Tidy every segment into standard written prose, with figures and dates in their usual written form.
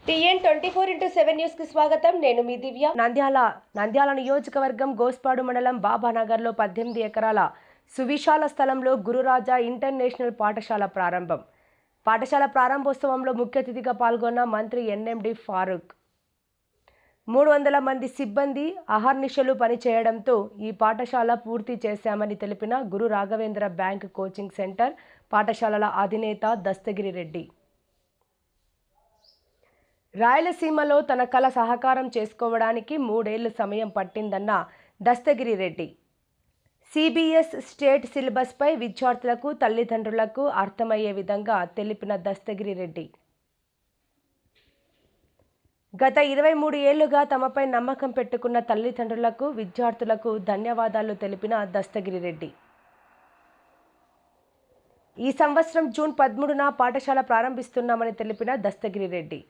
TN24/7 news కి స్వాగతం. నేను మీ దివ్య. నంద్యాల నియోజకవర్గం గోస్పాడు మండలం బాబానగర్లో 18 ఎకరాల సువిశాల స్థలంలో గురురాజా ఇంటర్నేషనల్ పాఠశాల ప్రారంభం. పాఠశాల ప్రారంభోత్సవంలో ముఖ్య అతిథిగా పాల్గొన్న మంత్రి ఎన్ఎండి ఫారూక్. 300 మంది సిబ్బంది అహర్నిశలు పనిచేయడంతో ఈ పాఠశాల పూర్తి చేశామని తెలిపిన గురు రాఘవేంద్ర బ్యాంక్ కోచింగ్ సెంటర్ పాఠశాలల అధినేత దస్తగిరి రెడ్డి. రాయలసీమలో తన కళ సహకారం చేసుకోవడానికి 3 ఏళ్ల సమయం పట్టిందన్న దస్తగిరి రెడ్డి. సిబిఎస్ స్టేట్ సిలబస్పై విద్యార్థులకు తల్లిదండ్రులకు అర్థమయ్యే విధంగా తెలిపిన దస్తగిరి రెడ్డి. గత 23 ఏళ్లుగా తమపై నమ్మకం పెట్టుకున్న తల్లిదండ్రులకు విద్యార్థులకు ధన్యవాదాలు తెలిపిన దస్తగిరి రెడ్డి. ఈ సంవత్సరం జూన్ 13న పాఠశాల ప్రారంభిస్తున్నామని తెలిపిన దస్తగిరి రెడ్డి.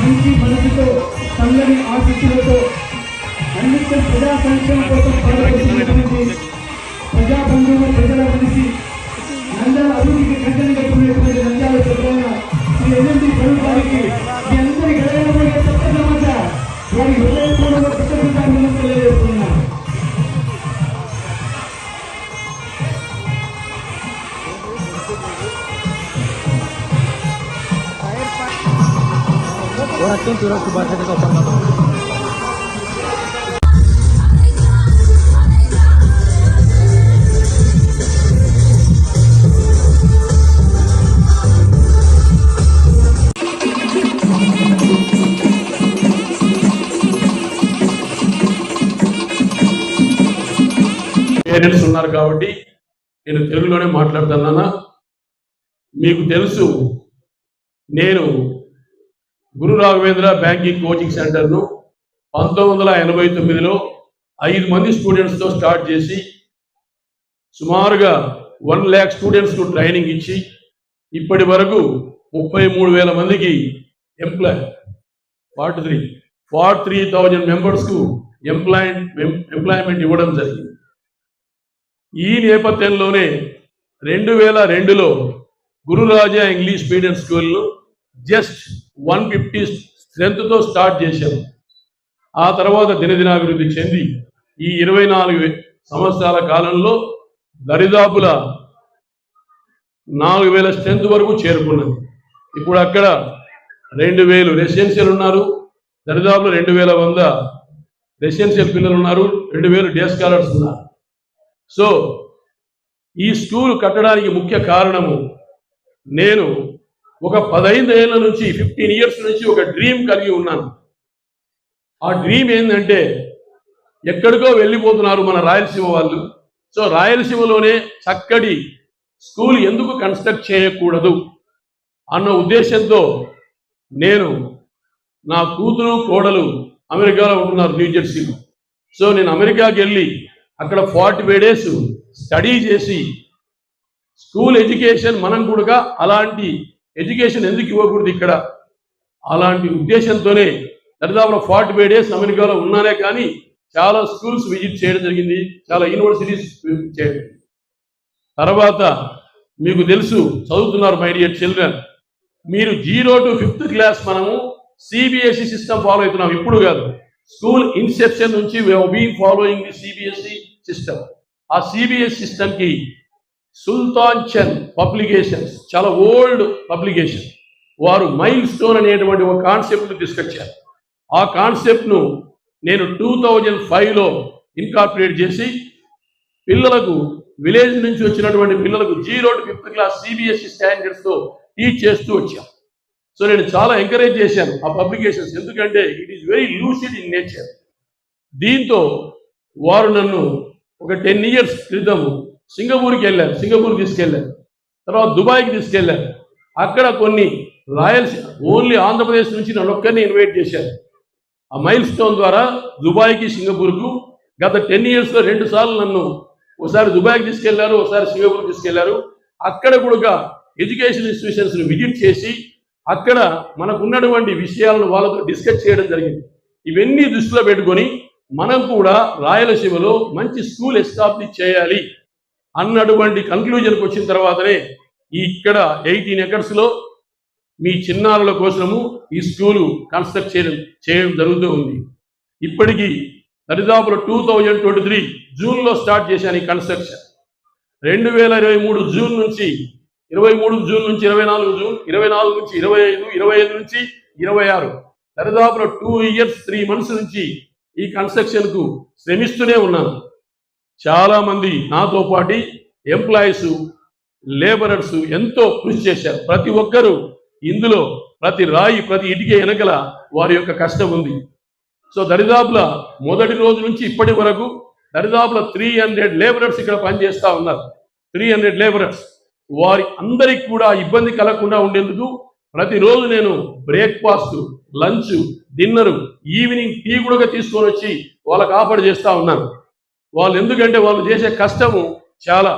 మంచి మనసుతో చల్లని ఆశీస్సులతో అన్నింటి ప్రజా సంక్షేమం కోసం పనిచేస్తున్నటువంటి ప్రజాబంధువులు ప్రజల మనిషి నంద్యాల అభివృద్ధికి కంటెంట్ కట్టుకునేటువంటి నంద్యాల చెప్తున్న శ్రీ ఎన్ఎండి ప్రభుత్వానికి మీ అందరి గడవడమే కొత్త సమాచారం వారి హృదయపూర్వక కృతజ్ఞతలు తెలియజేస్తున్నాను. పేరెంట్స్ ఉన్నారు కాబట్టి నేను తెలుగులోనే మాట్లాడుతున్నానా. మీకు తెలుసు, నేను గురు రాఘవేంద్ర బ్యాంకింగ్ కోచింగ్ సెంటర్ను 1989లో 5 మంది స్టూడెంట్స్తో స్టార్ట్ చేసి సుమారుగా 1 lakh స్టూడెంట్స్కు ట్రైనింగ్ ఇచ్చి ఇప్పటి వరకు 33,000 మందికి 43,000 మెంబర్స్కు ఎంప్లాయ్మెంట్ ఇవ్వడం జరిగింది. ఈ నేపథ్యంలోనే 2002లో గురురాజా ఇంగ్లీష్ మీడియం స్కూల్ను జస్ట్ 150 స్ట్రెంత్తో స్టార్ట్ చేశాము. ఆ తర్వాత దినదినాభివృద్ధి చెంది ఈ 24 సంవత్సరాల కాలంలో దరిదాపుల 4,000 స్ట్రెంత్ వరకు చేరుకున్నది. ఇప్పుడు అక్కడ 2,000 రెసిడెన్షియల్ ఉన్నారు, దరిదాపుల 2,100 రెసిడెన్షియల్ పిల్లలు ఉన్నారు, 2,000 డే స్కాలర్స్ ఉన్నారు. సో ఈ స్కూల్ కట్టడానికి ముఖ్య కారణము, నేను ఒక 15 ఏళ్ళ నుంచి 15 ఇయర్స్ నుంచి ఒక డ్రీమ్ కలిగి ఉన్నాను. ఆ డ్రీమ్ ఏంటంటే, ఎక్కడికో వెళ్ళిపోతున్నారు మన రాయలసీమ వాళ్ళు. సో రాయలసీమలోనే చక్కటి స్కూల్ ఎందుకు కన్స్ట్రక్ట్ చేయకూడదు అన్న ఉద్దేశంతో నేను, నా కూతురు కోడలు అమెరికాలో ఉంటున్నారు, న్యూజెర్సీలో. సో నేను అమెరికాకి వెళ్ళి అక్కడ 45 days స్టడీ చేసి స్కూల్ ఎడ్యుకేషన్ మనం కూడా అలాంటి ఎడ్యుకేషన్ ఎందుకు ఇవ్వకూడదు ఇక్కడ, అలాంటి ఉద్దేశంతోనే దాదాపు 45 days అమెరికాలో ఉన్నానే కానీ చాలా స్కూల్స్ విజిట్ చేయడం జరిగింది, చాలా యూనివర్సిటీస్ విజిట్ చేయడం. తర్వాత మీకు తెలుసు, చదువుతున్నారు మై డియర్ చిల్డ్రన్, మీరు 0 to 5th క్లాస్ మనము సిబిఎస్ఈ సిస్టమ్ ఫాలో అవుతున్నాం. ఇప్పుడు కాదు, స్కూల్ ఇన్సెప్షన్ నుంచి we have been following the CBSE system. ఆ సిబిఎస్ సిస్టమ్కి సుల్తాన్ చంద్ పబ్లికేషన్స్, చాలా ఓల్డ్ పబ్లికేషన్, వారు మైల్ స్టోన్ అనేటువంటి ఒక కాన్సెప్ట్ను తీసుకొచ్చారు. ఆ కాన్సెప్ట్ను నేను 2005లో ఇన్కార్పొరేట్ చేసి పిల్లలకు, విలేజ్ నుంచి వచ్చినటువంటి పిల్లలకు 0 to 5th క్లాస్ సిబిఎస్ఈ స్టాండర్డ్స్తో టీచ్ చేస్తూ వచ్చాం. సో నేను చాలా ఎంకరేజ్ చేశాను ఆ పబ్లికేషన్స్, ఎందుకంటే it is very lucid in nature. దీంతో వారు నన్ను ఒక 10 years క్రితం సింగపూర్కి తీసుకెళ్ళారు, తర్వాత దుబాయ్కి తీసుకెళ్ళారు. అక్కడ కొన్ని రాయలసీమ, ఓన్లీ ఆంధ్రప్రదేశ్ నుంచి నన్ను ఒక్కరిని ఇన్వైట్ చేశారు. ఆ మైల్ స్టోన్ ద్వారా దుబాయ్కి, సింగపూర్కు గత 10 yearsలో 2 సార్లు నన్ను, ఒకసారి దుబాయ్కి తీసుకెళ్లారు, ఒకసారి సింగపూర్కి తీసుకెళ్లారు. అక్కడ కూడా ఎడ్యుకేషన్ ఇన్స్టిట్యూషన్స్ని విజిట్ చేసి అక్కడ మనకున్నటువంటి విషయాలను వాళ్ళతో డిస్కస్ చేయడం జరిగింది. ఇవన్నీ దృష్టిలో పెట్టుకొని మనం కూడా రాయలసీమలో మంచి స్కూల్ ఎస్టాబ్లిష్ చేయాలి అన్నటువంటి కన్క్లూజన్కి వచ్చిన తర్వాతనే ఇక్కడ 18 ఎకర్స్లో మీ చిన్నారుల కోసము ఈ స్కూలు కన్స్ట్రక్ట్ చేయడం జరుగుతూ ఉంది. ఇప్పటికీ దరిదాపులో 2023 జూన్లో స్టార్ట్ చేశాను ఈ కన్స్ట్రక్షన్. 2023 జూన్ నుంచి 23 జూన్ నుంచి 24 జూన్, 24 నుంచి 25, 25 నుంచి 26, దరిదాపులో 2 years 3 months నుంచి ఈ కన్స్ట్రక్షన్కు శ్రమిస్తూనే ఉన్నాను. చాలామంది నాతో పాటు ఎంప్లాయీస్, లేబరర్స్ ఎంతో కృషి చేశారు. ప్రతి ఒక్కరూ ఇందులో ప్రతి రాయి, ప్రతి ఇటుక వెనకల వారి యొక్క కష్టం ఉంది. సో దరిదాపుల మొదటి రోజు నుంచి ఇప్పటి వరకు దరిదాపుల 300 లేబరర్స్ ఇక్కడ పనిచేస్తూ ఉన్నారు. 300 లేబరర్స్. వారి అందరికి కూడా ఇబ్బంది కలగకుండా ఉండేందుకు ప్రతిరోజు నేను breakfast, lunch, dinner, evening tea కూడా తీసుకొని వచ్చి వాళ్ళకి ఆఫర్ చేస్తూ ఉన్నాను. వాళ్ళు ఎందుకంటే వాళ్ళు చేసే కష్టము చాలా